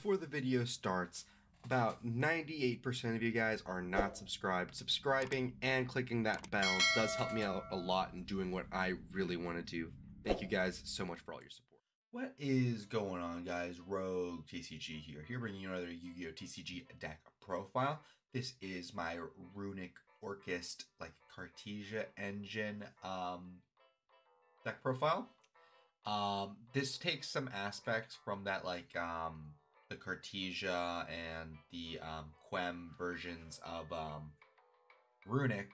before the video starts, about 98% of you guys are not subscribed. Subscribing and clicking that bell does help me out a lot in doing what I really want to do. Thank you guys so much for all your support. What is going on, guys? Rogue TCG here bringing you another Yu-Gi-Oh! TCG deck profile. This is my Runic Orcust, like Cartesia engine deck profile. This takes some aspects from that, like the Cartesia and the Quem versions of Runic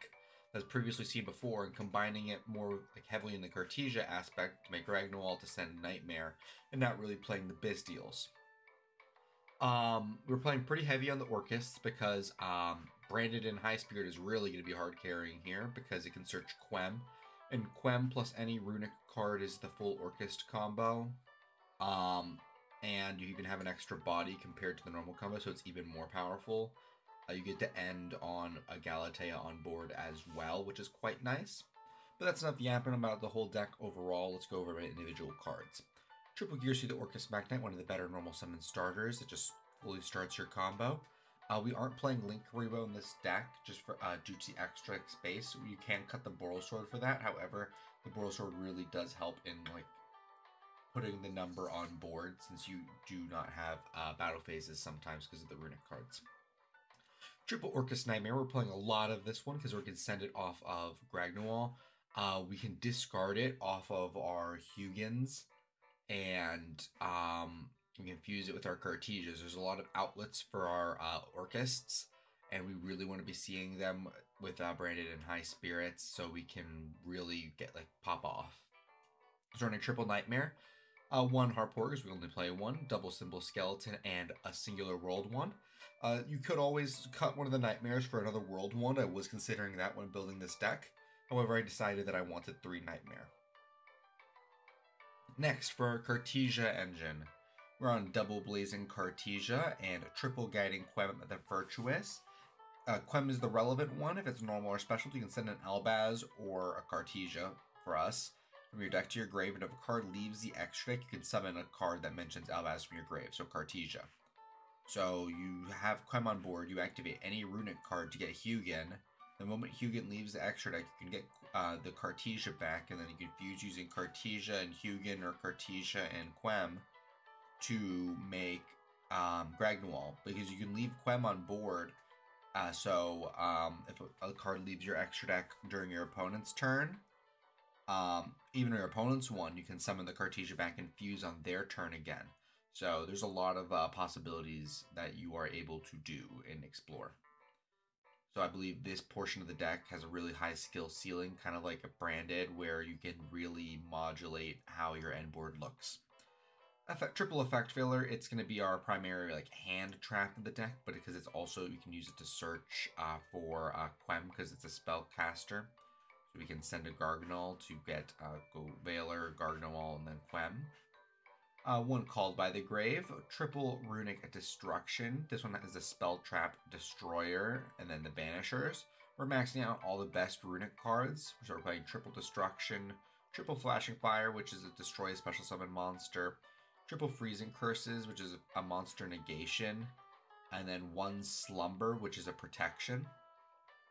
that's previously seen before, and combining it more like heavily in the Cartesia aspect to make Ragnarok to send Nightmare and not really playing the biz deals. We're playing pretty heavy on the Orcust because Branded in High Spirit is really going to be hard carrying here because it can search Quem. And Quem plus any Runic card is the full Orcust combo. And you even have an extra body compared to the normal combo, so it's even more powerful. You get to end on a Galatea on board as well, which is quite nice. But that's enough yapping about the whole deck overall. Let's go over my individual cards. Triple Gears through the Orcust Magnite, one of the better normal summon starters. It just fully starts your combo. We aren't playing Link Karibo in this deck just for due to the extra space. You can cut the Boral Sword for that. However, the Boral Sword really does help in like putting the number on board, since you do not have battle phases sometimes because of the Runic cards. Triple Orcust Nightmare. We're playing a lot of this one because we can send it off of Gragnawall. We can discard it off of our Hugins, and we can fuse it with our Cartesias. There's a lot of outlets for our Orcusts, and we really want to be seeing them with Branded in High Spirits so we can really get like pop off. So running Triple Nightmare. One Harpor, because we only play one, double symbol skeleton, and a singular world one. You could always cut one of the nightmares for another world one. I was considering that when building this deck. However, I decided that I wanted 3 nightmare. Next, for our Cartesia engine, we're on double blazing Cartesia and triple guiding Quem the Virtuous. Quem is the relevant one. If it's normal or special, you can send an Albaz or a Cartesia for us from your deck to your grave, and if a card leaves the extra deck, you can summon a card that mentions Albaz from your grave, so Cartesia. So you have Quem on board, you activate any Runic card to get Hugin. The moment Hugin leaves the extra deck, you can get the Cartesia back, and then you can fuse using Cartesia and Hugin or Cartesia and Quem to make Gragnawall, because you can leave Quem on board. So if a card leaves your extra deck during your opponent's turn, even your opponent's one, you can summon the Cartesia back and fuse on their turn again. So there's a lot of possibilities that you are able to do and explore. So I believe this portion of the deck has a really high skill ceiling, kind of like a Branded, where you can really modulate how your end board looks. Triple Effect Filler, it's going to be our primary like hand trap in the deck, but because it's also, you can use it to search for Quem because it's a spell caster. So we can send a Garganol to get go Veiler, Garganol, and then Quem. One Called by the Grave, triple Runic Destruction. This one is a Spell Trap Destroyer, and then the Banishers. We're maxing out all the best Runic cards. So we're playing triple Destruction, triple Flashing Fire, which is a destroy a special summon monster, triple Freezing Curses, which is a monster negation, and then one Slumber, which is a protection.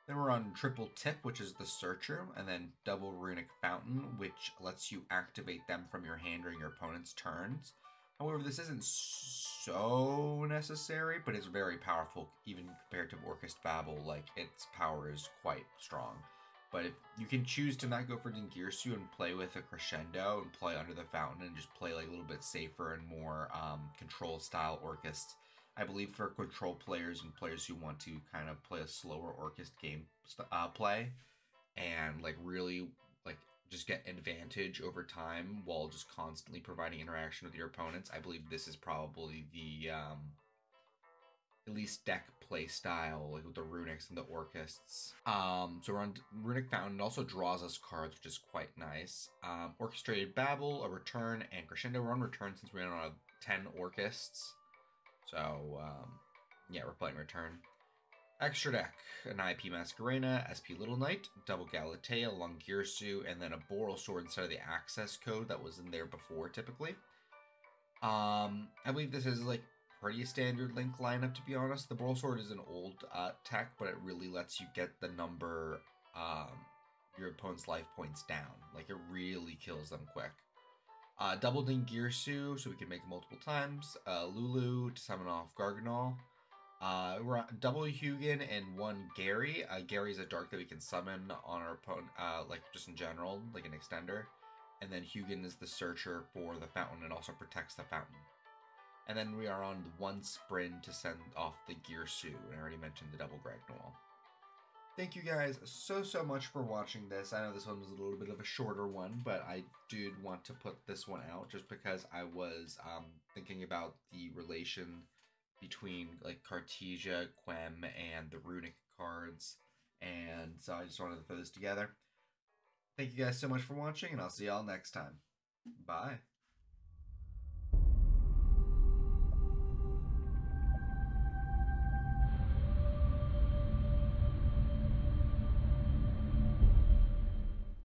Then we're on triple Tip, which is the Searcher, and then double Runic Fountain, which lets you activate them from your hand during your opponent's turns. However, this isn't so necessary, but it's very powerful, even compared to Orcust Babel. Like, its power is quite strong. But if you can choose to not go for Dingirsu and play with a Crescendo and play under the Fountain and just play like a little bit safer and more control style Orcust. I believe for control players and players who want to kind of play a slower Orcust game play and like really like just get advantage over time while just constantly providing interaction with your opponents, I believe this is probably the at least deck play style, like with the Runics and the Orcusts. So we're on Runic Fountain. It also draws us cards, which is quite nice. Orchestrated Babel, a return, and Crescendo. We're on return since we're on 10 Orcusts. So, yeah, we're playing return. Extra deck, an IP Masquerena, SP Little Knight, double Galatea, Longirsu, and then a Boral Sword instead of the access code that was in there before, typically. I believe this is, like, pretty standard Link lineup, to be honest. The Broilsword is an old tech, but it really lets you get the number your opponent's life points down. Like, it really kills them quick. Double Ding Girsu, so we can make it multiple times. Lulu to summon off Garganol. We're on double Hugin and one Gary. Gary's a dark that we can summon on our opponent, like just in general, like an extender. And then Hugin is the searcher for the fountain and also protects the fountain. And then we are on one Sprint to send off the Girsu, and I already mentioned the double Gragnol. Thank you guys so much for watching this. I know this one was a little bit of a shorter one, but I did want to put this one out just because I was thinking about the relation between like Cartesia, Quem, and the Runic cards, and so I just wanted to throw this together. Thank you guys so much for watching, and I'll see y'all next time. Bye.